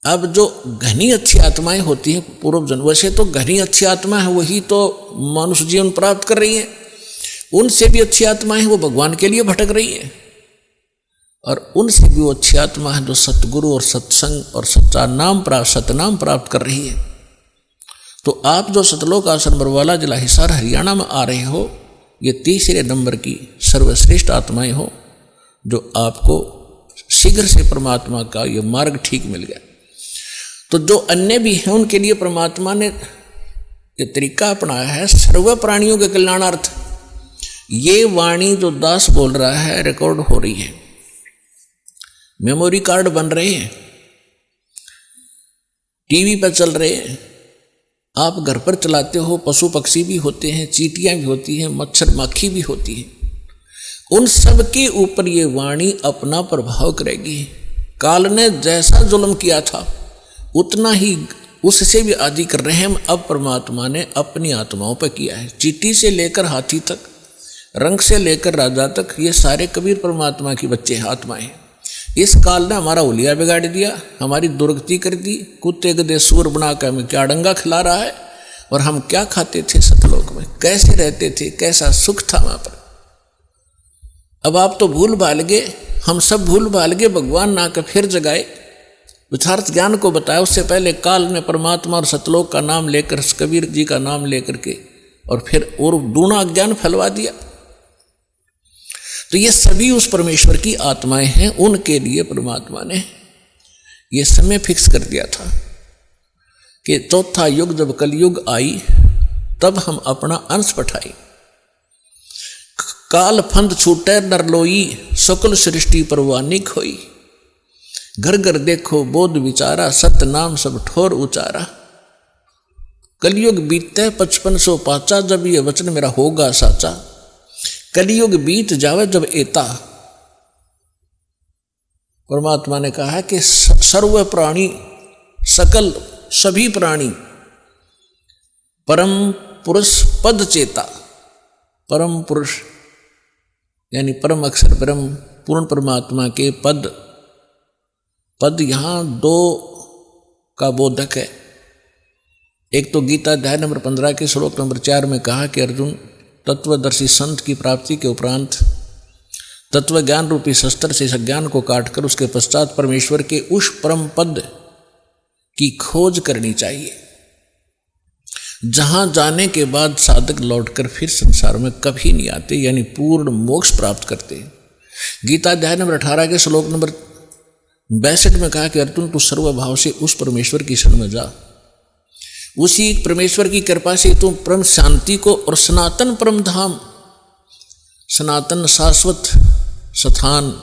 अब जो घनी अच्छी आत्माएं होती हैं पूर्व जन्म, वैसे तो घनी अच्छी आत्मा है वही तो मनुष्य जीवन प्राप्त कर रही है, उनसे भी अच्छी आत्माएं वो भगवान के लिए भटक रही है, और उनसे भी वो अच्छी आत्मा है जो सतगुरु और सत्संग और सच्चा नाम प्राप्त सतनाम प्राप्त कर रही है। तो आप जो सतलोक आश्रम बरवाला जिला हिसार हरियाणा में आ रहे हो, ये तीसरे नंबर की सर्वश्रेष्ठ आत्माएं हो जो आपको शीघ्र से परमात्मा का ये मार्ग ठीक मिल गया। तो जो अन्य भी हैं उनके लिए परमात्मा ने ये तरीका अपनाया है सर्व प्राणियों के कल्याणार्थ। ये वाणी जो दास बोल रहा है रिकॉर्ड हो रही है, मेमोरी कार्ड बन रहे हैं, टीवी पर चल रहे हैं, आप घर पर चलाते हो, पशु पक्षी भी होते हैं, चींटियां भी होती हैं, मच्छर माखी भी होती है, उन सब के ऊपर ये वाणी अपना प्रभाव करेगी। काल ने जैसा जुल्म किया था उतना ही उससे भी अधिक रहम अब परमात्मा ने अपनी आत्माओं पर किया है। चींटी से लेकर हाथी तक, रंग से लेकर राजा तक, ये सारे कबीर परमात्मा की बच्चे आत्माएं हैं। इस काल ने हमारा उलिया बिगाड़ दिया, हमारी दुर्गति कर दी, कुत्ते गधे सूर बना कर हमें क्या डंगा खिला रहा है, और हम क्या खाते थे सतलोक में, कैसे रहते थे, कैसा सुख था वहां पर। अब आप तो भूल भाल गए, हम सब भूल भाल गए, भगवान ना कर फिर जगाए, यथार्थ ज्ञान को बताया। उससे पहले काल ने परमात्मा और सतलोक का नाम लेकर, कबीर जी का नाम लेकर के, और फिर और दूना ज्ञान फैलवा दिया। तो ये सभी उस परमेश्वर की आत्माएं हैं, उनके लिए परमात्मा ने ये समय फिक्स कर दिया था कि चौथा युग जब कलयुग आई तब हम अपना अंश पठाई। काल फंद छूटे नरलोई, सकल सृष्टि परवानी खोई। घर घर देखो बोध विचारा, सत नाम सब ठोर उचारा। कलयुग बीते 5500 पाचा, जब ये वचन मेरा होगा साचा। कलयुग बीत जावे जब एता, परमात्मा ने कहा है कि सर्व प्राणी, सकल सभी प्राणी परम पुरुष पद चेता। परम पुरुष यानी परम अक्षर परम पूर्ण परमात्मा के पद, पद यहां दो का बोधक है। एक तो गीता अध्याय नंबर 15 के श्लोक नंबर 4 में कहा कि अर्जुन, तत्वदर्शी संत की प्राप्ति के उपरांत तत्व ज्ञान रूपी शस्त्र से ज्ञान को काटकर उसके पश्चात परमेश्वर के उस परम पद की खोज करनी चाहिए, जहां जाने के बाद साधक लौटकर फिर संसार में कभी नहीं आते, यानी पूर्ण मोक्ष प्राप्त करते। गीता अध्याय नंबर 18 के श्लोक नंबर 62 में कहा कि अर्जुन, तू सर्वभाव से उस परमेश्वर की शरण में जा, उसी परमेश्वर की कृपा से तुम परम शांति को और सनातन परम धाम, सनातन शाश्वत स्थान,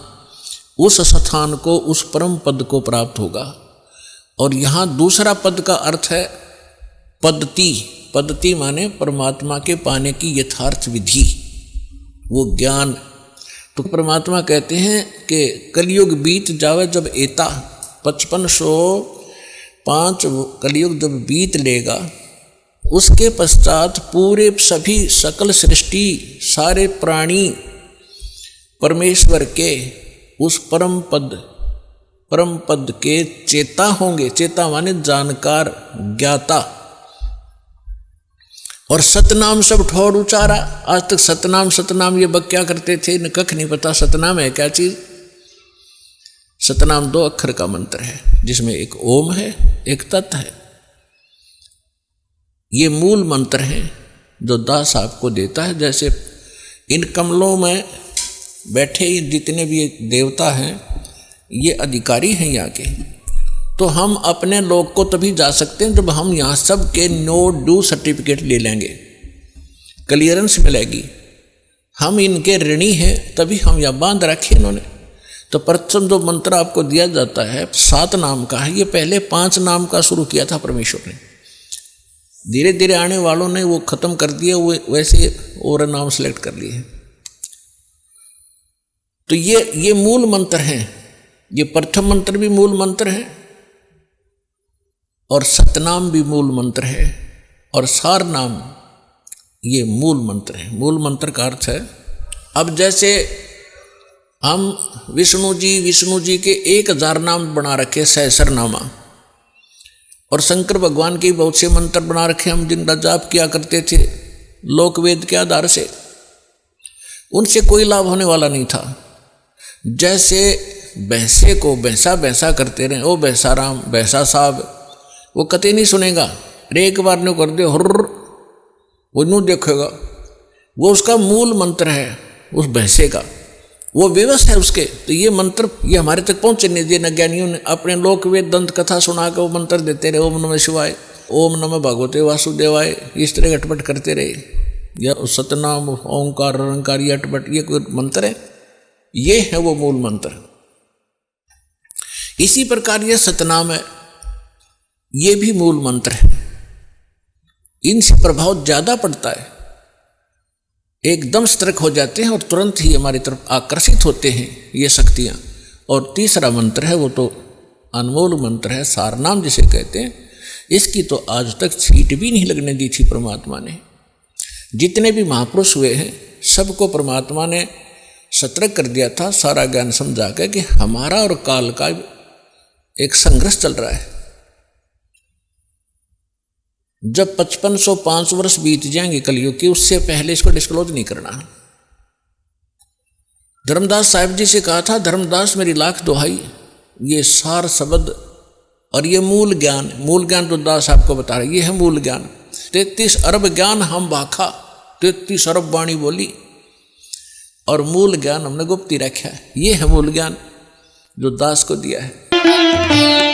उस स्थान को, उस परम पद को प्राप्त होगा। और यहाँ दूसरा पद का अर्थ है पद्धति। पद्धति माने परमात्मा के पाने की यथार्थ विधि, वो ज्ञान। तो परमात्मा कहते हैं कि कलयुग बीत जावे जब एता, 5505 कलयुग जब बीत लेगा, उसके पश्चात पूरे सभी सकल सृष्टि सारे प्राणी परमेश्वर के उस परम पद के चेता होंगे। चेता माने जानकार, ज्ञाता। और सतनाम सब ठोर उचारा। आज तक सतनाम ये बक्या करते थे, न कख नहीं पता सतनाम है क्या चीज। सतनाम 2 अक्षर का मंत्र है, जिसमें एक ओम है, एक तत् है। ये मूल मंत्र है जो दास आपको देता है। जैसे इन कमलों में बैठे जितने भी देवता हैं, ये अधिकारी हैं यहाँ के। तो हम अपने लोग को तभी जा सकते हैं जब हम यहाँ सब के नो ड्यू सर्टिफिकेट ले लेंगे, क्लियरेंस मिलेगी। हम इनके ऋणी हैं, तभी हम यहाँ बांध रखे इन्होंने। तो प्रथम जो मंत्र आपको दिया जाता है 7 नाम का है, ये पहले 5 नाम का शुरू किया था परमेश्वर ने। धीरे धीरे आने वालों ने वो खत्म कर दिया, वो वैसे और नाम सेलेक्ट कर लिए। तो ये मूल मंत्र हैं। ये प्रथम मंत्र भी मूल मंत्र है, और सतनाम भी मूल मंत्र है, और सार नाम ये मूल मंत्र है। मूल मंत्र का अर्थ है, अब जैसे हम विष्णु जी के 1000 नाम बना रखे, सहस्रनामा, और शंकर भगवान के बहुत से मंत्र बना रखे हम, जिनका जाप किया करते थे लोक वेद के आधार से, उनसे कोई लाभ होने वाला नहीं था। जैसे भैंसे को भैंसा भैंसा करते रहे, ओ भैंसा राम भैंसा साहब, वो कतई नहीं सुनेगा। एक बार न्यू कर दे हुर्र, वो न्यू देखेगा। वो उसका मूल मंत्र है उस भैंसे का, वो विवश है उसके। तो ये मंत्र ये हमारे तक पहुँचे नहीं दिए। अज्ञानियों ने अपने लोक वेद दंत कथा सुना के वो मंत्र देते रहे, ओम नमः शिवाय, ओम नमः भगवते वासुदेवाय, इस तरह अटपट करते रहे। या सतनाम ओंकार अरंकार ये अटपट, ये कोई मंत्र है? ये है वो मूल मंत्र। इसी प्रकार ये सतनाम है, ये भी मूल मंत्र है। इनसे प्रभाव ज्यादा पड़ता है, एकदम सतर्क हो जाते हैं और तुरंत ही हमारी तरफ आकर्षित होते हैं ये शक्तियाँ। और तीसरा मंत्र है वो तो अनमोल मंत्र है, सारनाम जिसे कहते हैं। इसकी तो आज तक छींट भी नहीं लगने दी थी परमात्मा ने। जितने भी महापुरुष हुए हैं सबको परमात्मा ने सतर्क कर दिया था, सारा ज्ञान समझा के कि हमारा और काल का एक संघर्ष चल रहा है। जब 5505 वर्ष बीत जाएंगे कलयुग की, उससे पहले इसको डिस्क्लोज नहीं करना। धर्मदास साहिब जी से कहा था, धर्मदास मेरी लाख दुहाई, ये सार शब्द और ये मूल ज्ञान तो दास आपको बता रहे, ये है मूल ज्ञान। 33 अरब ज्ञान हम भाखा, 33 अरब वाणी बोली, और मूल ज्ञान हमने गुप्त ही रखा है। ये है मूल ज्ञान जो दास को दिया है।